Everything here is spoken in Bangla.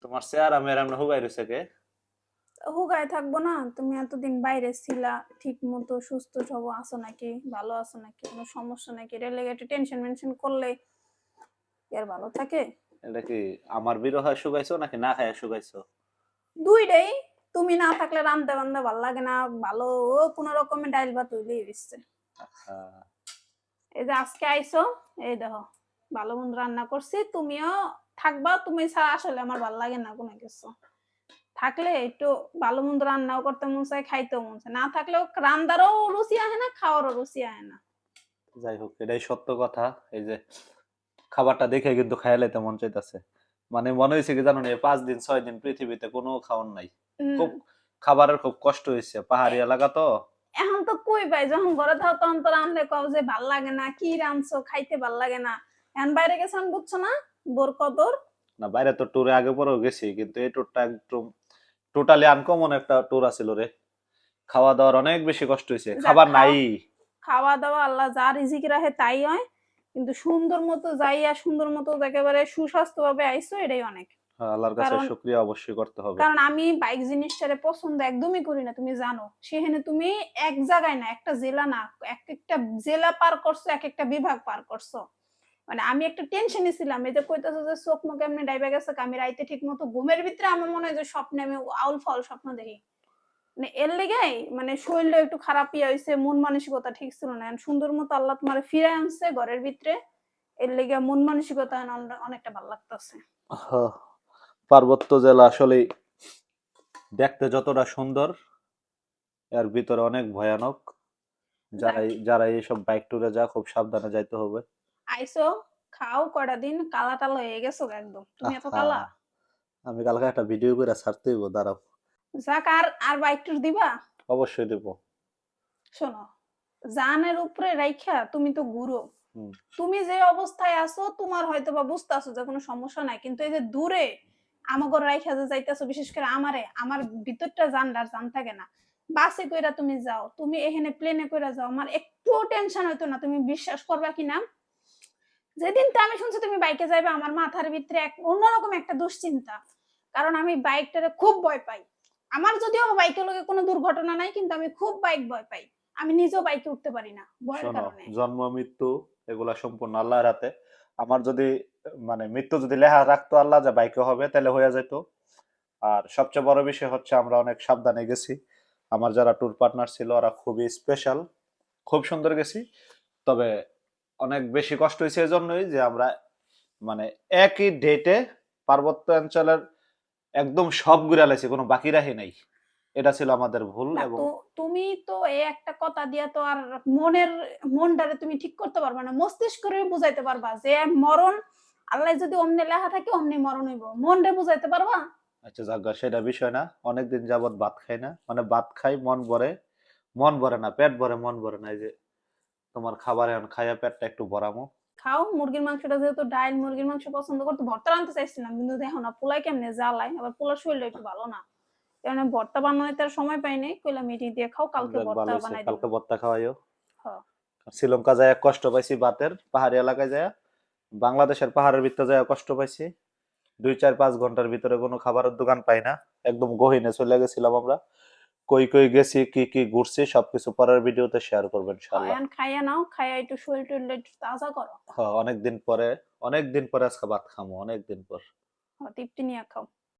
তোমার চেহারা মেয়ের এমন হুগাই রয়েছে কে? হুগায় থাকবো না? তুমি এতদিন বাইরে ছিলা, ঠিক মতো সুস্থ সব আছো নাকি, ভালো আছো নাকি, কোনো সমস্যা নাকি, এটা লেগে একটু টেনশন মেনশন করলে কি আর ভালো থাকে? এটা কি আমার বিরহ শুকাইছো নাকি না খায় শুকাইছো? দুইটাই। তুমি না থাকলে রান্ধতে বান্ধতে ভাল লাগে না, ভালো ও কোনো রকমের ডাইল ভাত হইলেই দিচ্ছে। আহ, এই যে আজকে আইছো, এই দেখো ভালো মন্দ রান্না করছি, তুমিও থাকবা, তুমি ছাড়া আসলে আমার ভাল লাগে না কোনো কিছু। থাকলে একটু ভালো মন্দ রান্নাও করতে মন চায়, খাইতেও মন চায়, না থাকলেও রান্নারও রুচি আহে না, খাওয়ারও রুচি আহে না। যাই হোক, এটাই সত্য কথা। এই যে খাবারটা দেখে কিন্তু খাইলে মন চাইতেছে। মানে মনে হয়েছে কি জানো না, এই 5 দিন 6 দিন পৃথিবীতে কোনো খাওয়ার নাই। খুব উম, খাবারের খুব কষ্ট হয়েছে, পাহাড়ি এলাকা তো। এখন তো কই পাই, যখন ঘরে থাও তখন তো রান্ধলে কও যে ভাল লাগে না, কি রাঁধছো খাইতে ভাল লাগে না। এখন বাইরে গেছেন বুঝছো না বোর কদর। না, বাইরে তো ট্যুরে আগে পরেও গেছি, কিন্তু এই ট্যুরটা একদম টোটালি আনকমন একটা ট্যুর আছিল রে। খাওয়া দাওয়ার অনেক বেশি কষ্ট হয়েছে, যাক খাবার নাই। খাওয়া খাওয়া দাওয়া আল্লাহ যা রিজিক রাখে তাই হয়, কিন্তু সুন্দর মতো যাইয়া সুন্দর মতো একেবারে সুস্বাস্থ্য ভাবে আইসো, এটাই অনেক। আল্লাহর কাছে কারণ শুকরিয়া অবশ্যই করতে হবে। কারণ আমি বাইক জিনিসটারে পছন্দ একদমই করি না, তুমি জানো। সেখানে তুমি এক জায়গায় না, একটা জেলা না, এক একটা জেলা পার করছো, এক একটা বিভাগ পার করছো। মানে আমি একটা টেনশনে ছিলাম, এই যে কইতেছো যে চোখ মুখ এমনি ডাইবা গেছে, আমি রাইতে ঠিক মতো ঘুমের ভিতরে আমার মনে হয় যে স্বপ্নে আমি আউল ফাউল স্বপ্ন দেখি। মানে এর লেগেই মানে শরীরটা একটু খারাপ ইয়া হয়েছে, মন মানসিকতা ঠিক ছিল না। সুন্দর মতো আল্লাহ তোমার ফিরে আনছে ঘরের ভিতরে, এর লেগে মন মানসিকতা অনেকটা ভালো লাগতেছে। হ্যাঁ, পার্বত্য জেলা আসলে দেখতে যতটা সুন্দর, এর ভিতরে অনেক ভয়ানক। যাক, যারাই যারা এইসব বাইক ট্যুরে যায় খুব সাবধানে যাইতে হবে। আইসো, খাও, কয়টা দিন কালা টালা হয়ে গেছো একদম, তুমি এত আহা, কালা। আমি কালকে একটা ভিডিও করে ছাড়তে হইব, দাঁড়াও। যাক, আর আর বাইক ট্যুর দিবা? অবশ্যই দেবো। শোনো, জানের উপরে রাইখা তুমি তো ঘুরো, হুম। তুমি যে অবস্থায় আছো তোমার হয়তো বা বুঝতেছো যে কোনো সমস্যা নাই, কিন্তু এই যে দূরে আমাগো রাইখা যে যাইতেছো, বিশেষ করে আমারে, আমার ভিতরটা জান থাকে না। বাসে কইরা তুমি যাও, তুমি এখানে প্লেনে কইরা যাও, আমার একটু টেনশন হইতো না, তুমি বিশ্বাস করবা কিনা। যেদিন তো আমি শুনছি তুমি বাইকে যাইবে, আমার মাথার ভিতরে এক অন্যরকম একটা দুশ্চিন্তা। কারণ আমি বাইকটারে খুব ভয় পাই। আমার যদিও বাইকের লগে কোনো দুর্ঘটনা নাই, কিন্তু আমি খুব বাইক ভয় পাই। আমি নিজেও বাইকে উঠতে পারি না ভয়ের শোনো, কারণে। জন্ম মৃত্যু এগুলা সম্পূর্ণ আল্লাহর হাতে। আমার যদি মানে মৃত্যু যদি লেখা রাখতো আল্লাহ যে বাইকে হবে, তাহলে হয়ে যেত। আর সবচেয়ে বড় বিষয় হচ্ছে আমরা অনেক সাবধানে গেছি। আমার যারা ট্যুর পার্টনার ছিল ওরা খুবই স্পেশাল, খুব সুন্দর গেছি। তবে অনেক বেশি কষ্ট হয়েছে এজন্যই যে আমরা মানে একই ডেটে পার্বত্য অঞ্চলের একদম সব ঘুরে লাইছি, কোনো বাকি রাখি নাই। এটা ছিল আমাদের ভুল। না এবং তো, তুমি তো এই একটা কথা দিয়া তো আর মনের মনটারে তুমি ঠিক করতে পারবা না, মস্তিষ্করে বুঝাইতে পারবা যে মরণ আল্লাহ যদি অমনি লেখা থাকে অমনি মরণ হইব, মনরে বুঝাইতে পারবা? আচ্ছা যাজ্ঞা, সেটা বিষয় না। অনেকদিন যাবত ভাত খাই না, মানে ভাত খাই মন ভরে, মন ভরে না, পেট ভরে মন ভরে না। এই যে তোমার খাবার এখন খাইয়া পেটটা একটু ভরামো। খাও মুরগির মাংসটা, যেহেতু ডাইল মুরগির মাংস পছন্দ করতো, ভর্তা রানতে চাইছিলাম, কিন্তু দেখো না পোলাই কেমনে জ্বালায়, আবার পোলার শরীরটা একটু ভালো না, কারণ ভর্তা বানানোর তার সময় পাই নাই, কইলাম এটি দিয়ে খাও, কালকে যাক, ভালো ভর্তা হয়েছে, বানাই দিব। কালকে ভর্তা খাওয়াইও। হ্যাঁ। শ্রীলঙ্কা যায় কষ্ট পাইছি বাতের, পাহাড়ি এলাকায় যায়। বাংলাদেশের পাহাড়ের ভিতরে যায় কষ্ট পাইছি। 2 4 5 ঘন্টার ভিতরে কোনো খাবারের দোকান পাই না। একদম গহীনে চলে গেছিলাম আমরা। কই কই গেছি, কি কি ঘুরছি, সবকিছু পরের ভিডিওতে শেয়ার করবো হ্যাঁ, ইনশাল্লাহ। এখন খাইয়া নাও, খাইয়া একটু শরীর টরীর একটু তাজা করো। হ্যাঁ, অনেকদিন পরে, অনেকদিন পরে আজকে ভাত খামো, অনেকদিন পর। হ্যাঁ, তৃপ্তি নিয়ে খাও।